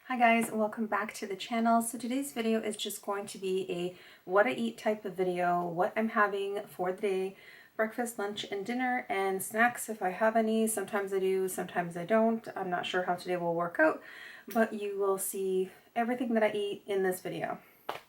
Hi guys, welcome back to the channel. So today's video is just going to be a what I eat type of video, what I'm having for the day, breakfast, lunch, and dinner, and snacks if I have any. Sometimes I do, sometimes I don't. I'm not sure how today will work out, but you will see everything that I eat in this video.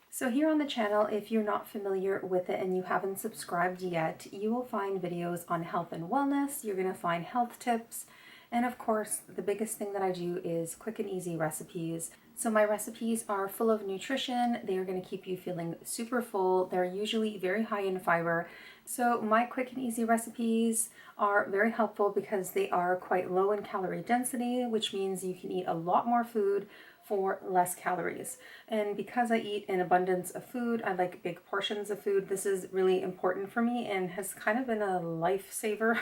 So here on the channel, if you're not familiar with it and you haven't subscribed yet, you will find videos on health and wellness. You're going to find health tips. And of course, the biggest thing that I do is quick and easy recipes. So my recipes are full of nutrition. They are going to keep you feeling super full. They're usually very high in fiber. So my quick and easy recipes are very helpful because they are quite low in calorie density, which means you can eat a lot more food for less calories. And because I eat an abundance of food, I like big portions of food. This is really important for me and has kind of been a lifesaver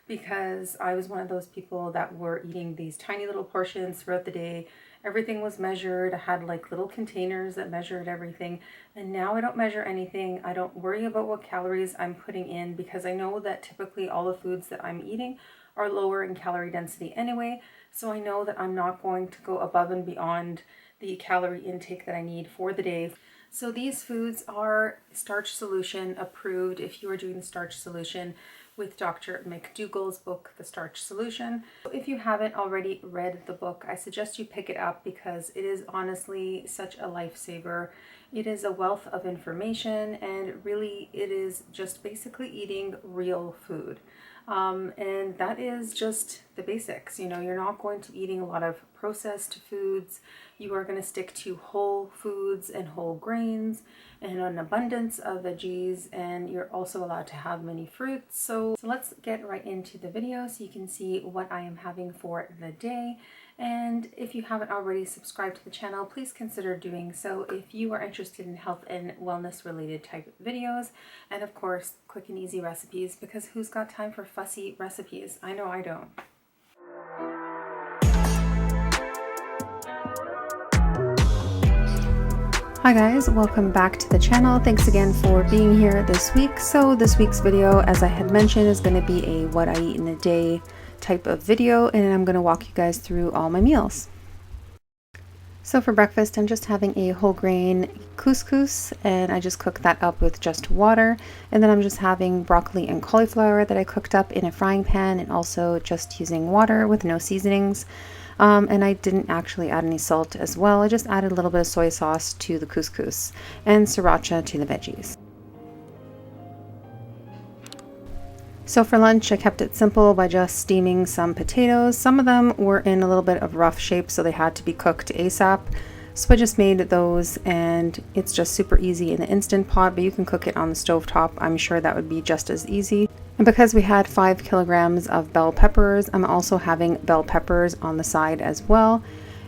because I was one of those people that were eating these tiny little portions throughout the day. Everything was measured. I had like little containers that measured everything. And now I don't measure anything. I don't worry about what calories I'm putting in because I know that typically all the foods that I'm eating are lower in calorie density anyway. So I know that I'm not going to go above and beyond the calorie intake that I need for the day. So these foods are starch solution approved if you are doing the starch solution with Dr. McDougall's book, The Starch Solution. If you haven't already read the book, I suggest you pick it up because it is honestly such a lifesaver. It is a wealth of information and really it is just basically eating real food. And that is just the basics. You know, you're not going to be eating a lot of processed foods. You are going to stick to whole foods and whole grains and an abundance of veggies, and you're also allowed to have many fruits. So let's get right into the video so you can see what I am having for the day. And if you haven't already subscribed to the channel, please consider doing so if you are interested in health and wellness related type videos. And of course, quick and easy recipes, because who's got time for fussy recipes? I know I don't. Hi guys, welcome back to the channel. Thanks again for being here this week. So this week's video, as I had mentioned, is going to be a what I eat in a day type of video, and I'm going to walk you guys through all my meals. So for breakfast, I'm just having a whole grain couscous, and I just cook that up with just water. And then I'm just having broccoli and cauliflower that I cooked up in a frying pan, and also just using water with no seasonings. And I didn't actually add any salt as well. I just added a little bit of soy sauce to the couscous and sriracha to the veggies. So for lunch, I kept it simple by just steaming some potatoes. Some of them were in a little bit of rough shape, so they had to be cooked ASAP. So I just made those, and it's just super easy in the Instant Pot, but you can cook it on the stovetop. I'm sure that would be just as easy. And because we had 5 kilograms of bell peppers, I'm also having bell peppers on the side as well.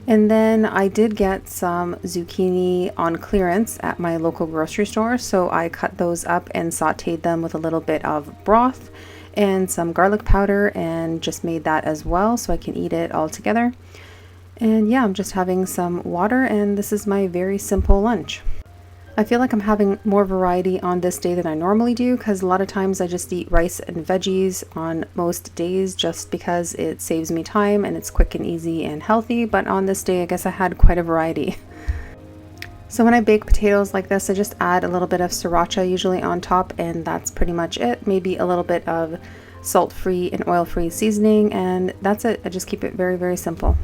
And then I did get some zucchini on clearance at my local grocery store, so I cut those up and sauteed them with a little bit of broth and some garlic powder and just made that as well so I can eat it all together. And yeah, I'm just having some water, and this is my very simple lunch. I feel like I'm having more variety on this day than I normally do because a lot of times I just eat rice and veggies on most days just because it saves me time and it's quick and easy and healthy. But on this day, I guess I had quite a variety. So when I bake potatoes like this, I just add a little bit of sriracha usually on top, and that's pretty much it. Maybe a little bit of salt-free and oil-free seasoning, and that's it. I just keep it very, very simple.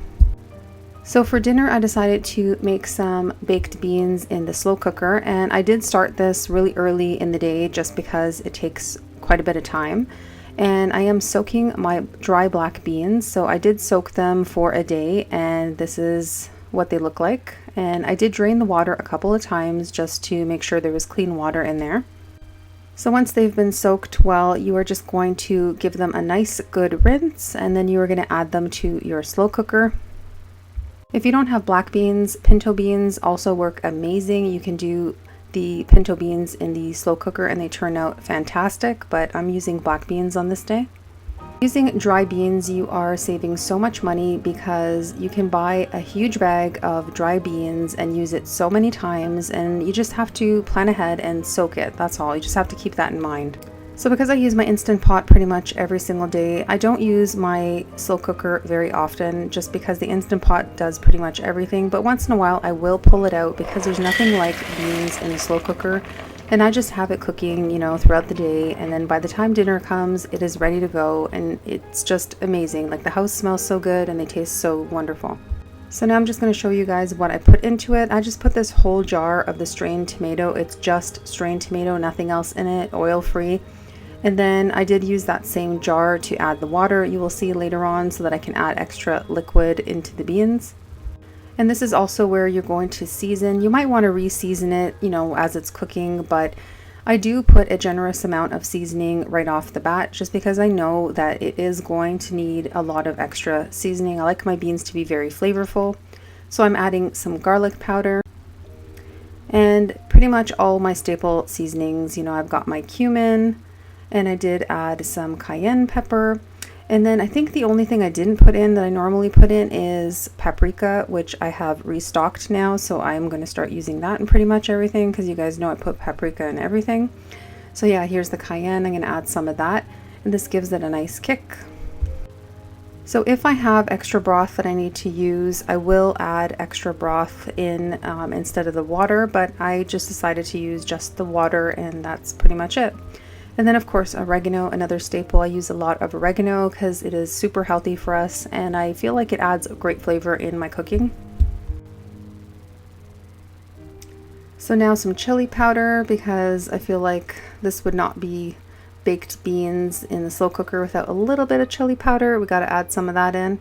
So for dinner, I decided to make some baked beans in the slow cooker, and I did start this really early in the day just because it takes quite a bit of time. And I am soaking my dry black beans, so I did soak them for a day, and this is what they look like. And I did drain the water a couple of times just to make sure there was clean water in there. So once they've been soaked well, you are just going to give them a nice good rinse, and then you are going to add them to your slow cooker. If you don't have black beans, pinto beans also work amazing. You can do the pinto beans in the slow cooker and they turn out fantastic, but I'm using black beans on this day. Using dry beans, you are saving so much money because you can buy a huge bag of dry beans and use it so many times, and you just have to plan ahead and soak it. That's all. You just have to keep that in mind. So because I use my Instant Pot pretty much every single day, I don't use my slow cooker very often just because the Instant Pot does pretty much everything. But once in a while I will pull it out because there's nothing like beans in the slow cooker. And I just have it cooking, you know, throughout the day. And then by the time dinner comes, it is ready to go. And it's just amazing. Like the house smells so good and they taste so wonderful. So now I'm just going to show you guys what I put into it. I just put this whole jar of the strained tomato. It's just strained tomato, nothing else in it, oil-free. And then I did use that same jar to add the water you will see later on so that I can add extra liquid into the beans. And this is also where you're going to season. You might want to re-season it, you know, as it's cooking, but I do put a generous amount of seasoning right off the bat just because I know that it is going to need a lot of extra seasoning. I like my beans to be very flavorful. So I'm adding some garlic powder and pretty much all my staple seasonings. You know, I've got my cumin, and I did add some cayenne pepper. And then I think the only thing I didn't put in that I normally put in is paprika, which I have restocked now. So I'm going to start using that in pretty much everything because you guys know I put paprika in everything. So yeah, here's the cayenne. I'm going to add some of that. And this gives it a nice kick. So if I have extra broth that I need to use, I will add extra broth in instead of the water. But I just decided to use just the water, and that's pretty much it. And then of course oregano, another staple. I use a lot of oregano because it is super healthy for us and I feel like it adds great flavor in my cooking. So now some chili powder because I feel like this would not be baked beans in the slow cooker without a little bit of chili powder. We got to add some of that in.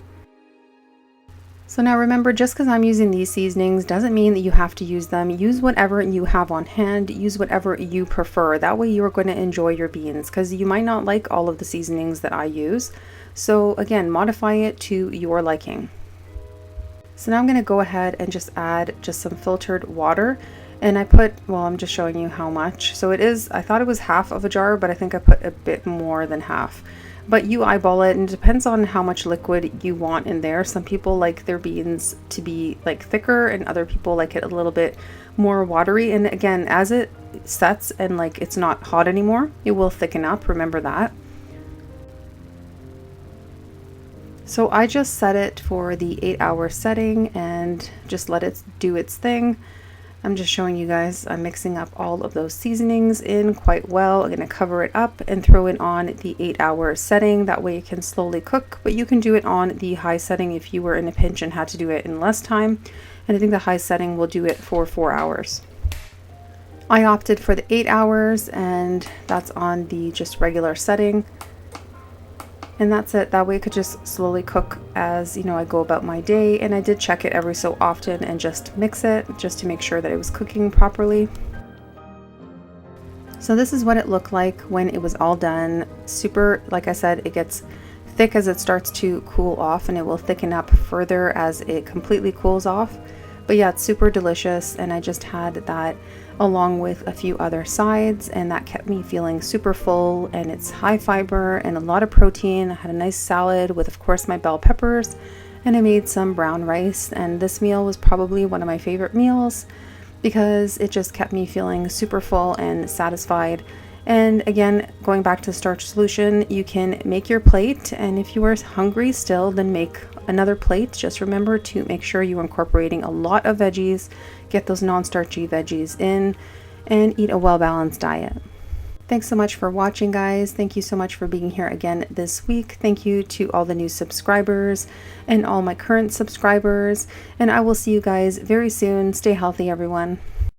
So now remember, just because I'm using these seasonings doesn't mean that you have to use them. Use whatever you have on hand, use whatever you prefer. That way you're going to enjoy your beans because you might not like all of the seasonings that I use. So again, modify it to your liking. So now I'm going to go ahead and just add just some filtered water. And I put, well, I'm just showing you how much. So it is, I thought it was half of a jar, but I think I put a bit more than half. But you eyeball it, and it depends on how much liquid you want in there. Some people like their beans to be like thicker and other people like it a little bit more watery. And again, as it sets and like it's not hot anymore, it will thicken up, remember that. So I just set it for the 8-hour setting and just let it do its thing. I'm just showing you guys, I'm mixing up all of those seasonings in quite well. I'm going to cover it up and throw it on the 8-hour setting. That way it can slowly cook, but you can do it on the high setting if you were in a pinch and had to do it in less time. And I think the high setting will do it for 4 hours. I opted for the 8 hours and that's on the just regular setting. And that's it. That way it could just slowly cook as, you know, I go about my day. And I did check it every so often and just mix it just to make sure that it was cooking properly. So this is what it looked like when it was all done. Super, like I said, it gets thick as it starts to cool off and it will thicken up further as it completely cools off. But yeah, it's super delicious and I just had that along with a few other sides and that kept me feeling super full, and it's high fiber and a lot of protein. I had a nice salad with of course my bell peppers, and I made some brown rice, and this meal was probably one of my favorite meals because it just kept me feeling super full and satisfied. And again, going back to starch solution, you can make your plate, and if you are hungry still, then make another plate. Just remember to make sure you're incorporating a lot of veggies, get those non-starchy veggies in, and eat a well-balanced diet. Thanks so much for watching, guys. Thank you so much for being here again this week. Thank you to all the new subscribers and all my current subscribers, and I will see you guys very soon. Stay healthy, everyone.